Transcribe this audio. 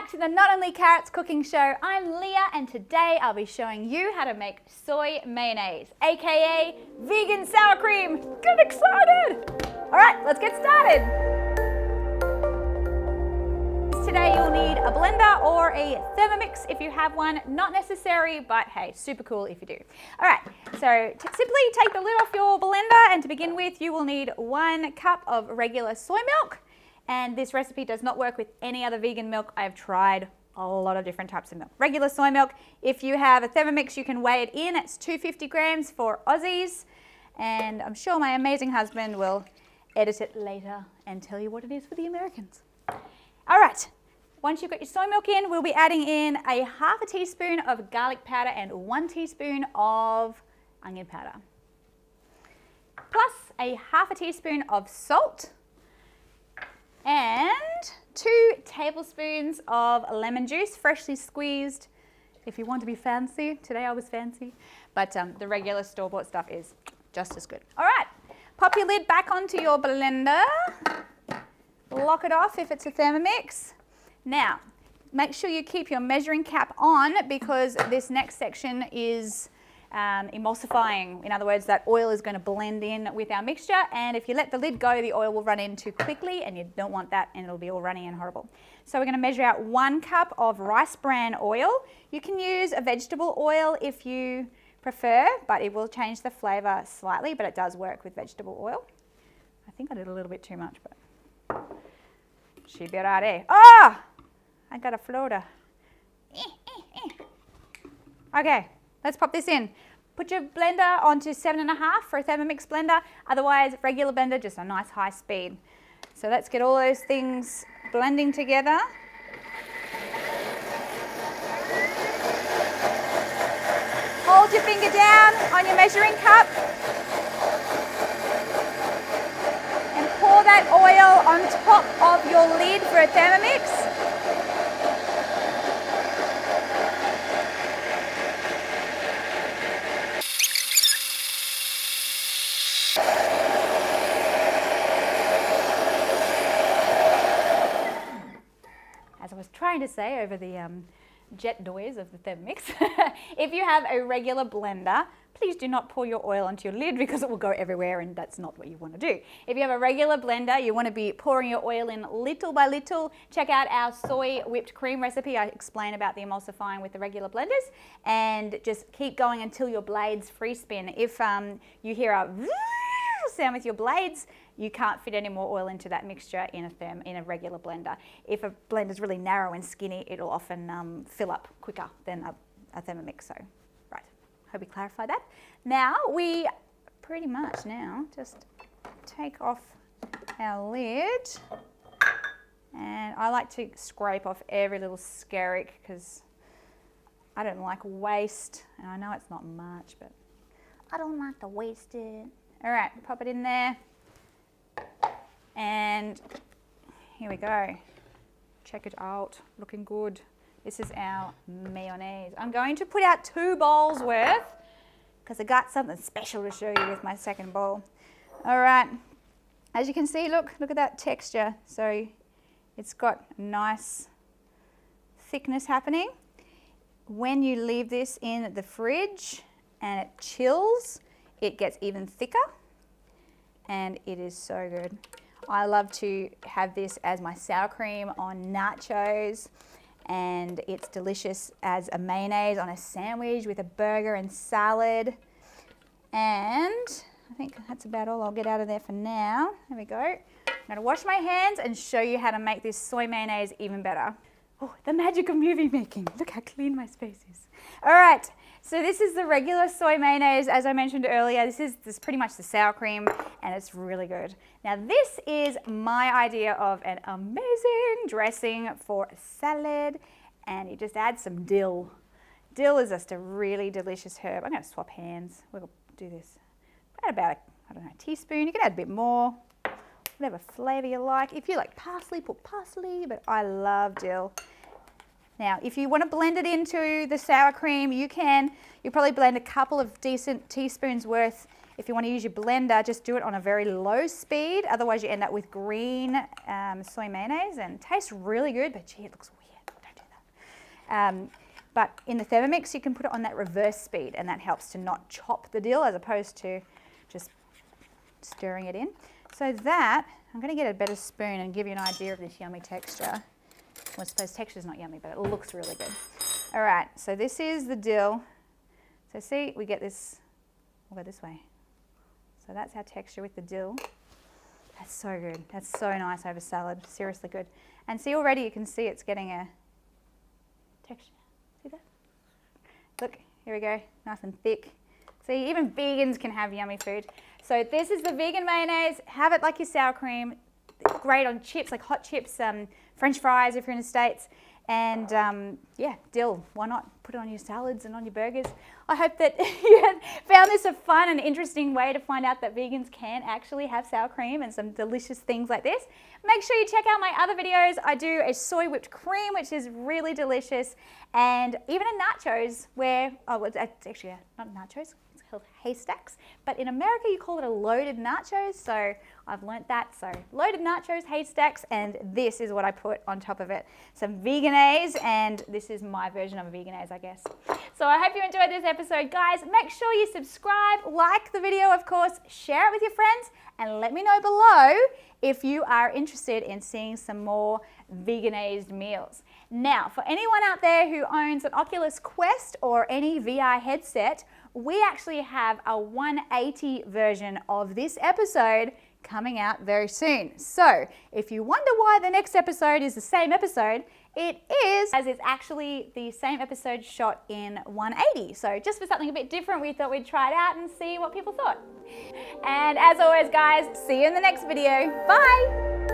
back to the Not Only Carrots cooking show. I'm Leah and today I'll be showing you how to make soy mayonnaise, aka vegan sour cream. Get excited! Alright, let's get started. Today you'll need a blender or a Thermomix if you have one. Not necessary, but hey, super cool if you do. Alright, so simply take the lid off your blender, and to begin with you will need 1 cup of regular soy milk. And this recipe does not work with any other vegan milk. I've tried a lot of different types of milk. Regular soy milk, if you have a Thermomix, you can weigh it in. It's 250 grams for Aussies. And I'm sure my amazing husband will edit it later and tell you what it is for the Americans. All right, once you've got your soy milk in, we'll be adding in a half a teaspoon of garlic powder and 1 teaspoon of onion powder. Plus a half a teaspoon of salt. And 2 tablespoons of lemon juice, freshly squeezed. If you want to be fancy, today I was fancy, but the regular store-bought stuff is just as good. All right, pop your lid back onto your blender. Lock it off if it's a Thermomix. Now, make sure you keep your measuring cap on because this next section is emulsifying. In other words, that oil is going to blend in with our mixture, and if you let the lid go, the oil will run in too quickly and you don't want that, and it'll be all runny and horrible. So we're going to measure out 1 cup of rice bran oil. You can use a vegetable oil if you prefer, but it will change the flavour slightly, but it does work with vegetable oil. I think I did a little bit too much, but should be right there. Oh! I got a floater. Okay. Let's pop this in. Put your blender onto 7.5 for a Thermomix blender. Otherwise, regular blender, just a nice high speed. So let's get all those things blending together. Hold your finger down on your measuring cup. And pour that oil on top of your lid for a Thermomix. As I was trying to say over the jet noise of the Thermomix, if you have a regular blender, please do not pour your oil onto your lid because it will go everywhere and that's not what you want to do. If you have a regular blender, you want to be pouring your oil in little by little. Check out our soy whipped cream recipe. I explain about the emulsifying with the regular blenders, and just keep going until your blades free spin. If you hear a sound with your blades, you can't fit any more oil into that mixture in a regular blender. If a blender is really narrow and skinny, it'll often fill up quicker than a Thermomix. So, right, hope we clarified that. Now we pretty much just take off our lid, and I like to scrape off every little skerrick because I don't like waste, and I know it's not much, but I don't like to waste it. All right, pop it in there. And here we go. Check it out, looking good. This is our mayonnaise. I'm going to put out 2 bowls worth because I got something special to show you with my second bowl. All right, as you can see, look at that texture. So it's got nice thickness happening. When you leave this in the fridge and it chills, it gets even thicker, and it is so good. I love to have this as my sour cream on nachos, and it's delicious as a mayonnaise on a sandwich with a burger and salad. And I think that's about all I'll get out of there for now. There we go. I'm gonna wash my hands and show you how to make this soy mayonnaise even better. Oh, the magic of movie making. Look how clean my space is. All right, so this is the regular soy mayonnaise. As I mentioned earlier, this is pretty much the sour cream, and it's really good. Now this is my idea of an amazing dressing for a salad, and you just add some dill. Dill is just a really delicious herb. I'm gonna swap hands. We'll do this. Add about, I don't know, a teaspoon. You can add a bit more, whatever flavor you like. If you like parsley, put parsley, but I love dill. Now, if you want to blend it into the sour cream, you can. You probably blend a couple of decent teaspoons worth. If you want to use your blender, just do it on a very low speed. Otherwise, you end up with green soy mayonnaise, and it tastes really good, but gee, it looks weird. Don't do But in the Thermomix, you can put it on that reverse speed, and that helps to not chop the dill as opposed to just stirring it in. So that, I'm going to get a better spoon and give you an idea of this yummy texture. Well, I suppose texture is not yummy, but it looks really good. All right, so this is the dill. So see, we get this, we'll go this way. So that's our texture with the dill. That's so good. That's so nice over salad. Seriously good. And see, already you can see it's getting a texture. See that? Look, here we go. Nice and thick. See, even vegans can have yummy food. So this is the vegan mayonnaise. Have it like your sour cream. Great on chips, like hot chips, French fries if you're in the States. And yeah, dill, why not put it on your salads and on your burgers? I hope that you found this a fun and interesting way to find out that vegans can actually have sour cream and some delicious things like this. Make sure you check out my other videos. I do a soy whipped cream, which is really delicious, and even a nachos where, oh, it's actually not nachos, it's called haystacks, but in America you call it a loaded nachos, so I've learnt that. So loaded nachos, haystacks, and this is what I put on top of it. Some veganaise, and this is my version of a veganaise, I guess. So I hope you enjoyed this episode, guys. Make sure you subscribe, like the video, of course, share it with your friends, and let me know below if you are interested in seeing some more veganized meals. Now, for anyone out there who owns an Oculus Quest or any VR headset, we actually have a 180 version of this episode coming out very soon. So if you wonder why the next episode is the same episode, it is, as it's actually the same episode shot in 180. So just for something a bit different, we thought we'd try it out and see what people thought. And as always, guys, see you in the next video. Bye.